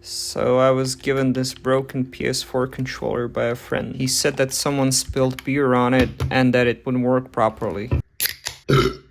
So I was given this broken PS4 controller by a friend. He said that someone spilled beer on it and that it wouldn't work properly.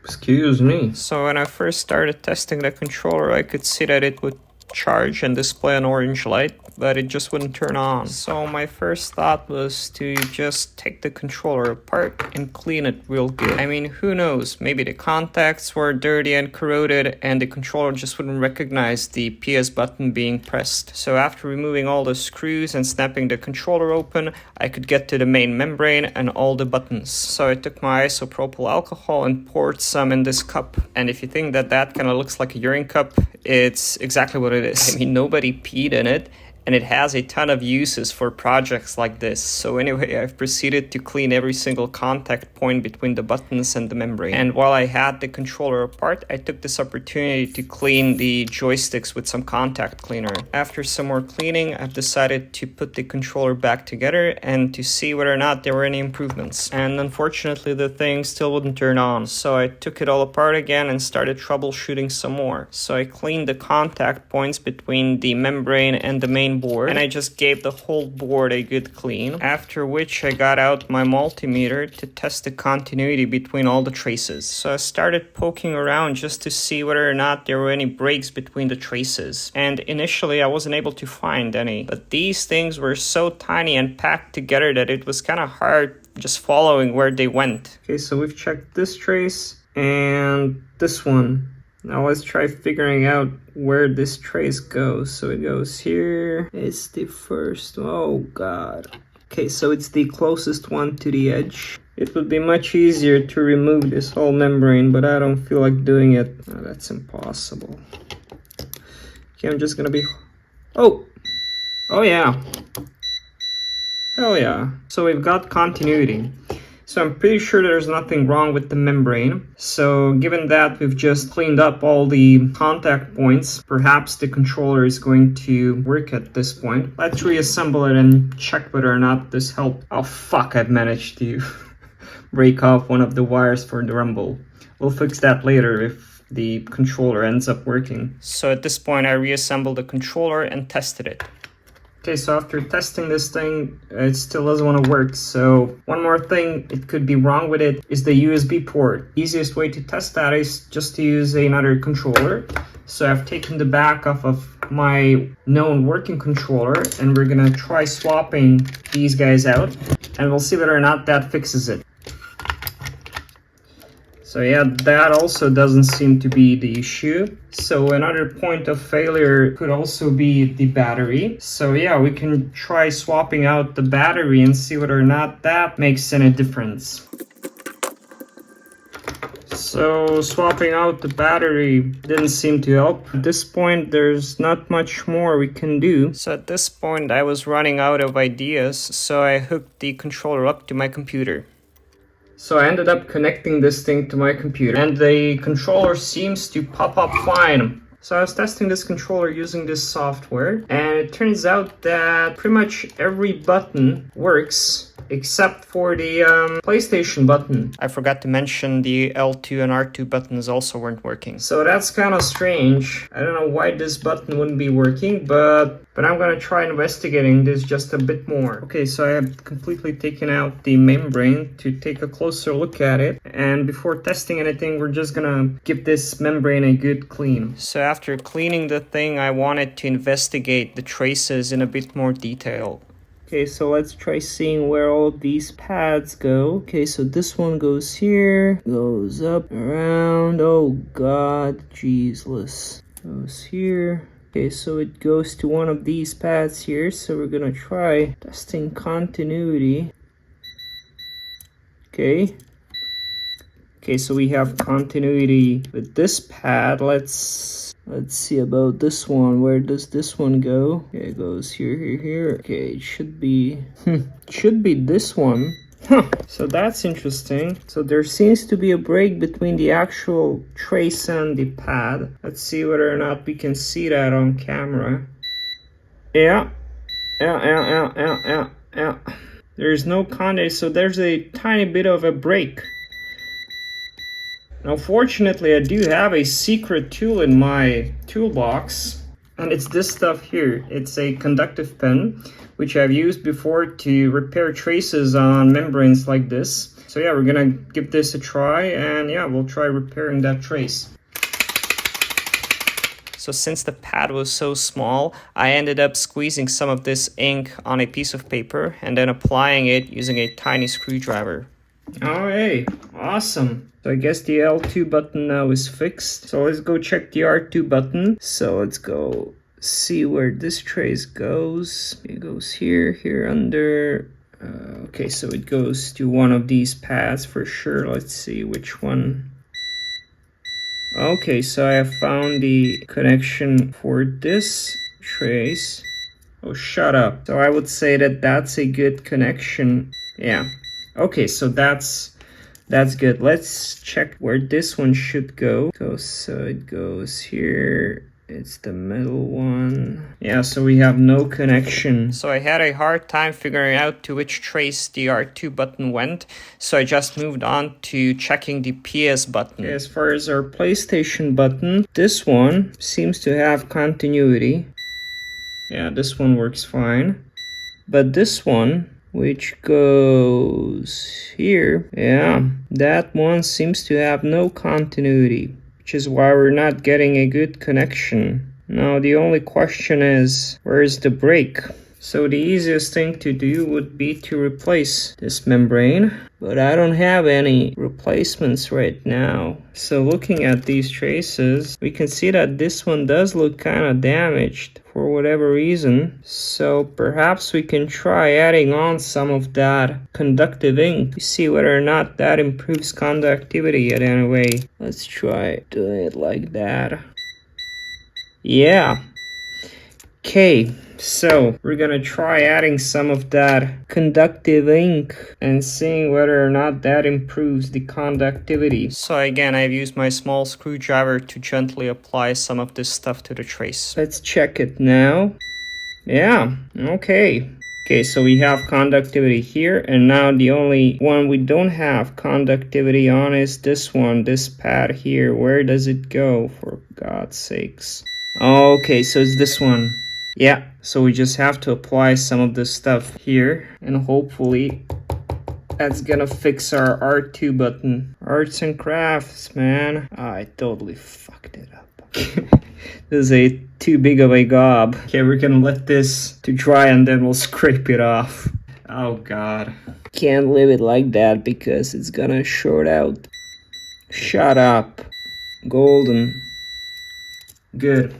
Excuse me. So when I first started testing the controller, I could see that it would charge and display an orange light, but it just wouldn't turn on. So my first thought was to just take the controller apart and clean it real good. I mean, who knows, maybe the contacts were dirty and corroded and the controller just wouldn't recognize the PS button being pressed. So after removing all the screws and snapping the controller open, I could get to the main membrane and all the buttons. So I took my isopropyl alcohol and poured some in this cup. And if you think that that kind of looks like a urine cup, it's exactly what it is. I mean, nobody peed in it, and it has a ton of uses for projects like this. So anyway, I've proceeded to clean every single contact point between the buttons and the membrane. And while I had the controller apart, I took this opportunity to clean the joysticks with some contact cleaner. After some more cleaning, I've decided to put the controller back together and to see whether or not there were any improvements. And unfortunately, the thing still wouldn't turn on. So I took it all apart again and started troubleshooting some more. So I cleaned the contact points between the membrane and the main board, and I just gave the whole board a good clean, after which I got out my multimeter to test the continuity between all the traces. So I started poking around just to see whether or not there were any breaks between the traces, and initially I wasn't able to find any, but these things were so tiny and packed together that it was kind of hard just following where they went. Okay, so we've checked this trace and this one. Now let's try figuring out where this trace goes. So it goes here. It's the first. Oh god. Okay, so it's the closest one to the edge. It would be much easier to remove this whole membrane, but I don't feel like doing it. Oh, that's impossible. Okay, I'm just gonna be... Oh yeah. Hell yeah. So we've got continuity. So I'm pretty sure there's nothing wrong with the membrane. So given that we've just cleaned up all the contact points, perhaps the controller is going to work at this point. Let's reassemble it and check whether or not this helped. Oh fuck, I've managed to break off one of the wires for the rumble. We'll fix that later if the controller ends up working. So at this point I reassembled the controller and tested it. Okay, so after testing this thing, it still doesn't want to work. So one more thing it could be wrong with it is the USB port. Easiest way to test that is just to use another controller. So I've taken the back off of my known working controller and we're gonna try swapping these guys out and we'll see whether or not that fixes it. So yeah, that also doesn't seem to be the issue. So another point of failure could also be the battery. So yeah, we can try swapping out the battery and see whether or not that makes any difference. So swapping out the battery didn't seem to help. At this point, there's not much more we can do. So at this point, I was running out of ideas, so I hooked the controller up to my computer. So I ended up connecting this thing to my computer and the controller seems to pop up fine. So I was testing this controller using this software and it turns out that pretty much every button works except for the PlayStation button. I forgot to mention the L2 and R2 buttons also weren't working. So that's kind of strange. I don't know why this button wouldn't be working, but I'm gonna try investigating this just a bit more. Okay, so I have completely taken out the membrane to take a closer look at it. And before testing anything, we're just gonna give this membrane a good clean. So after cleaning the thing, I wanted to investigate the traces in a bit more detail. Okay, so let's try seeing where all of these pads go. Okay, so this one goes here, goes up, around, oh god, Jesus. Goes here. Okay, so it goes to one of these pads here, so we're gonna try testing continuity. Okay, so we have continuity with this pad. Let's see about this one. Where does this one go? Okay, it goes here. Okay, it should be this one. So that's interesting. So there seems to be a break between the actual trace and the pad. Let's see whether or not we can see that on camera. Yeah. There's no contact, so there's a tiny bit of a break. Now fortunately I do have a secret tool in my toolbox. And it's this stuff here. It's a conductive pen, which I've used before to repair traces on membranes like this. So yeah, we're gonna give this a try, and yeah, we'll try repairing that trace. So since the pad was so small, I ended up squeezing some of this ink on a piece of paper and then applying it using a tiny screwdriver. Oh, hey, awesome. So I guess the L2 button now is fixed. So let's go check the R2 button. So let's go see where this trace goes. It goes here, here under. Okay, so it goes to one of these pads for sure. Let's see which one. Okay, so I have found the connection for this trace. Oh, shut up. So I would say that that's a good connection. Yeah. Okay, so that's good. Let's check where this one should go. So it goes here. It's the middle one. Yeah, so we have no connection. So I had a hard time figuring out to which trace the R2 button went, so I just moved on to checking the PS button. Okay, as far as our PlayStation button, this one seems to have continuity. Yeah, this one works fine. But this one, which goes here, yeah, that one seems to have no continuity, which is why we're not getting a good connection. Now the only question is, where is the break? So the easiest thing to do would be to replace this membrane, but I don't have any replacements right now. So looking at these traces, we can see that this one does look kind of damaged for whatever reason. So perhaps we can try adding on some of that conductive ink to see whether or not that improves conductivity in any way. Let's try doing it like that. Yeah. Okay, so we're gonna try adding some of that conductive ink and seeing whether or not that improves the conductivity. So again, I've used my small screwdriver to gently apply some of this stuff to the trace. Let's check it now. Yeah, okay. Okay, so we have conductivity here, and now the only one we don't have conductivity on is this one, this pad here. Where does it go, for God's sakes? Okay, so it's this one. Yeah, so we just have to apply some of this stuff here, and hopefully that's gonna fix our R2 button. Arts and crafts, man. I totally fucked it up. This is too big of a gob. Okay, we're gonna let this to dry and then we'll scrape it off. Oh god. Can't leave it like that because it's gonna short out. Shut up. Golden. Good.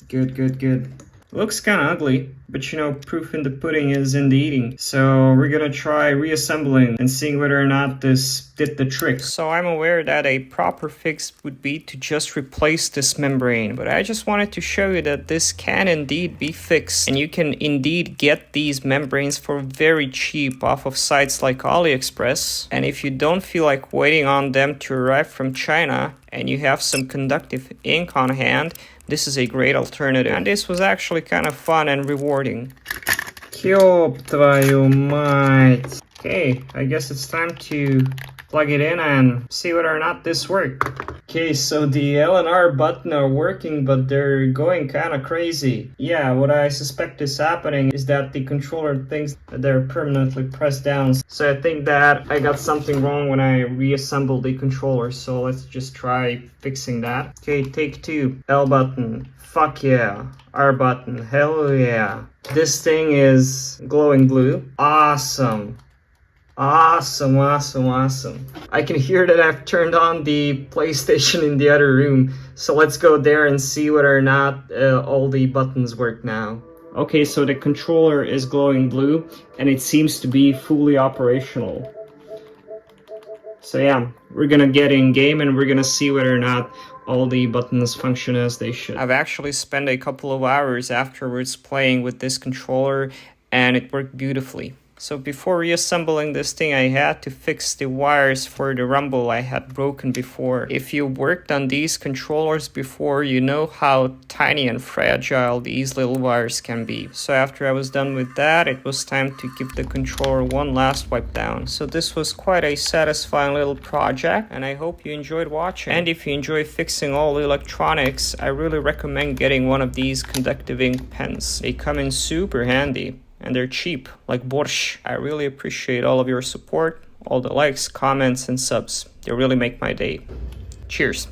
Good. Looks kind of ugly, but you know, proof in the pudding is in the eating. So we're gonna try reassembling and seeing whether or not this did the trick. So I'm aware that a proper fix would be to just replace this membrane, but I just wanted to show you that this can indeed be fixed, and you can indeed get these membranes for very cheap off of sites like AliExpress. And if you don't feel like waiting on them to arrive from China and you have some conductive ink on hand, this is a great alternative, and this was actually kind of fun and rewarding. Ёб твою мать. Okay, I guess it's time to plug it in and see whether or not this worked. Okay, so the L and R button are working, but they're going kind of crazy. Yeah, what I suspect is happening is that the controller thinks that they're permanently pressed down. So I think that I got something wrong when I reassembled the controller, so let's just try fixing that. Okay, take two. L button. Fuck yeah. R button. Hell yeah. This thing is glowing blue. Awesome. Awesome. I can hear that I've turned on the PlayStation in the other room, so let's go there and see whether or not all the buttons work now. Okay, so the controller is glowing blue, and it seems to be fully operational. So yeah, we're gonna get in game and we're gonna see whether or not all the buttons function as they should. I've actually spent a couple of hours afterwards playing with this controller, and it worked beautifully. So before reassembling this thing, I had to fix the wires for the rumble I had broken before. If you worked on these controllers before, you know how tiny and fragile these little wires can be. So after I was done with that, it was time to give the controller one last wipe down. So this was quite a satisfying little project, and I hope you enjoyed watching. And if you enjoy fixing all the electronics, I really recommend getting one of these conductive ink pens. They come in super handy. And they're cheap, like borscht. I really appreciate all of your support, all the likes, comments, and subs. They really make my day. Cheers.